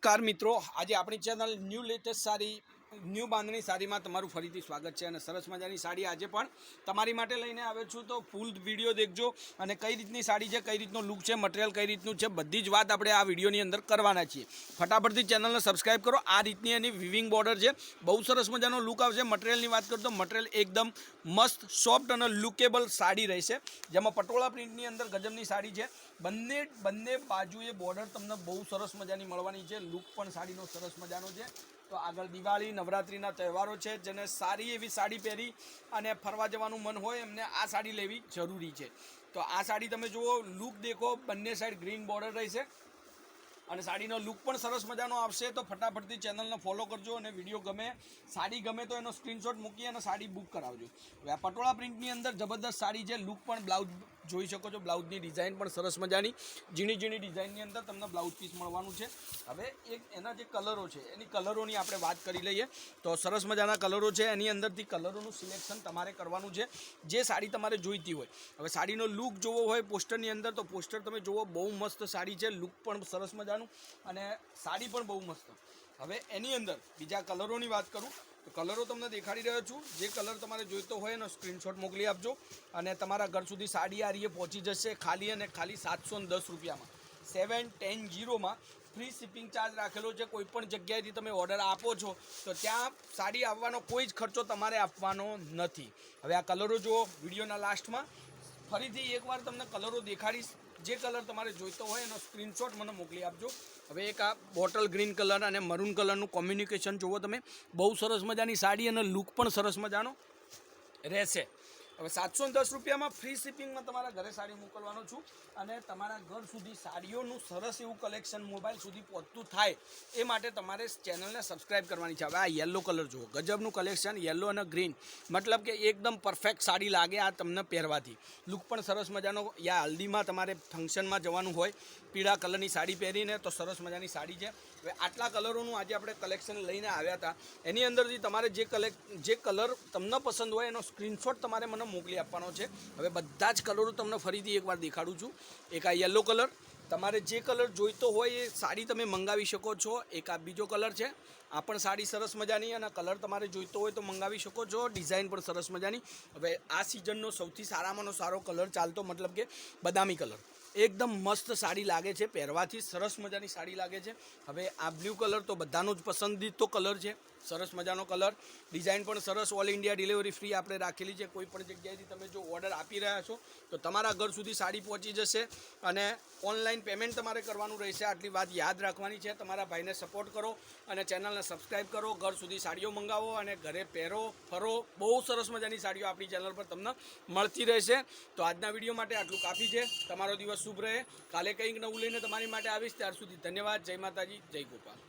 નમસ્કાર મિત્રો, આજે આપણી channel new latest sari new bandhani સાડીમાં તમારું ફરીથી સ્વાગત છે અને સરસ મજાની સાડી આજે પણ તમારી માટે લઈને આવ્યો છું। તો ફૂલ વિડીયો દેખજો અને કઈ રીતની સાડી છે, કઈ રીતનું લુક છે, મટીરિયલ કઈ રીતનું છે, બધી જ વાત આપણે આ વિડીયોની અંદર કરવાના છીએ। ફટાફટથી ચેનલને સબસ્ક્રાઈબ કરો। આ રીતની એની વિવિંગ બોર્ડર છે, બહુ સરસ મજાનો લુક આવશે। મટીરિયલની વાત કરતો મટીરિયલ એકદમ મસ્ત સોફ્ટ અને લુકેબલ સાડી રહેશે, જેમાં પટોળા પ્રિન્ટની અંદર ગજબની સાડી છે। બંને બાજુએ બોર્ડર તમને બહુ સરસ મજાની મળવાની છે। લુક પણ સાડીનો સરસ મજાનો છે। તો આગળ દિવાળી નવરાત્રિના તહેવારો છે, જેને સારી એવી સાડી પહેરી અને ફરવા જવાનું મન હોય એમને આ સાડી લેવી જરૂરી છે। તો આ સાડી તમે જુઓ, લુક દેખો, બંને સાઈડ ગ્રીન બોર્ડર રહેશે અને સાડીનો લુક પણ સરસ મજાનો આવશે। તો ફટાફટથી ચેનલને ફોલો કરજો અને વિડીયો ગમે, સાડી ગમે તો એનો સ્ક્રીનશોટ મૂકી અને સાડી બુક કરાવજો। હવે આ પટોળા પ્રિન્ટની અંદર જબરદસ્ત સાડી છે। લુક પણ બ્લાઉઝ જોઈ શકો છો, બ્લાઉઝની ડિઝાઇન પણ સરસ મજાની ઝીણી ઝીણી ડિઝાઇનની અંદર તમને બ્લાઉઝ પીસ મળવાનું છે। હવે એક એના જે કલરો છે એની કલરોની આપણે વાત કરી લઈએ તો સરસ મજાના કલરો છે। એની અંદરથી કલરોનું સિલેક્શન તમારે કરવાનું છે, જે સાડી તમારે જોઈતી હોય। હવે સાડીનો લુક જોવો હોય પોસ્ટરની અંદર તો પોસ્ટર તમે જુઓ, બહુ મસ્ત સાડી છે, લુક પણ સરસ મજાનું અને સાડી પણ બહુ મસ્ત। હવે એની અંદર બીજા કલરોની વાત કરું તો કલરો તમને દેખાડી રહ્યો છું। જે કલર તમારે જોઈતો હોય એનો સ્ક્રીનશોટ મોકલી આપજો અને તમારા ઘર સુધી સાડી આ રીતે પહોંચી જશે ખાલી અને ખાલી 710 રૂપિયામાં। 710 ફ્રી શિપિંગ ચાર્જ રાખેલો છે। કોઈ પણ જગ્યાએથી તમે ઓર્ડર આપો છો તો ત્યાં સાડી આવવાનો કોઈ જ ખર્ચો તમારે આપવાનો નથી। હવે આ કલરો જુઓ વિડીયોના લાસ્ટમાં, ફરીથી એકવાર તમને કલરો દેખાડીશ। જે કલર તમારે જોઈતો હોય એનો સ્ક્રીનશોટ મને મોકલી આપજો। હવે એક આ બોટલ ગ્રીન કલર અને મરૂન કલરનું કોમ્યુનિકેશન જુઓ તમે, બહુ સરસ મજાની સાડી અને લુક પણ સરસ મજાનો રહેશે। હવે 710 રૂપિયામાં ફ્રી શિપિંગમાં તમારા ઘરે સાડી મોકલવાનો છું અને તમારા ઘર સુધી સાડીઓનું સરસ એવું કલેક્શન મોબાઈલ સુધી પહોંચતું થાય એ માટે તમારે ચેનલને સબસ્ક્રાઈબ કરવાની છે। હવે આ યલો કલર જુઓ, ગજબનું કલેક્શન, યલો અને ગ્રીન, મતલબ કે એકદમ પરફેક્ટ સાડી લાગે આ તમને પહેરવાથી। લુક પણ સરસ મજાનો, યા હલ્દીમાં તમારે ફંક્શનમાં જવાનું હોય, પીળા કલરની સાડી પહેરીને તો સરસ મજાની સાડી છે। હવે આટલા કલરોનું આજે આપણે કલેક્શન લઈને આવ્યા હતા। એની અંદરથી તમારે જે કલર તમને પસંદ હોય એનો સ્ક્રીનશોટ તમારે મને મોકલી આપવાનો છે। હવે બધા જ કલરો તમને ફરીથી એકવાર દેખાડું છું। એક આ યલો કલર, તમારે જે કલર જોઈતો હોય એ સાડી તમે મંગાવી શકો છો। એક આ બીજો કલર છે, આ પણ સાડી સરસ મજાની અને કલર તમારે જોઈતો હોય તો મંગાવી શકો છો। ડિઝાઇન પણ સરસ મજાની। હવે આ સિઝનનો સૌથી સારામાંનો સારો કલર ચાલતો, મતલબ કે બદામી કલર, એકદમ મસ્ત સાડી લાગે છે પહેરવાથી, સરસ મજાની સાડી લાગે છે। હવે આ બ્લુ કલર તો બધાનો જ પસંદીદો કલર છે, સરસ મજાનો કલર, ડિઝાઇન પણ સરસ। ઓલ ઇન્ડિયા ડિલિવરી ફ્રી આપણે રાખેલી છે। કોઈ પણ જગ્યાએથી તમે જો ઓર્ડર આપી રહ્યા છો તો તમારા ઘર સુધી સાડી પહોંચી જશે અને ઓનલાઈન પેમેન્ટ તમારે કરવાનું રહેશે। આટલી વાત યાદ રાખવાની છે। તમારા ભાઈને સપોર્ટ કરો અને ચેનલને સબસ્ક્રાઈબ કરો, ઘર સુધી સાડીઓ મંગાવો અને ઘરે પહેરો, ફરો। બહુ સરસ મજાની સાડીઓ આપણી ચેનલ પર તમને મળતી રહેશે। તો આજના વિડીયો માટે આટલું કાફી છે। તમારો દિવસ શુભ રહે। કાલે કંઈક નવું લઈને તમારી માટે આવીશ। ત્યાર સુધી ધન્યવાદ। જય માતાજી, જય ગોપાલ।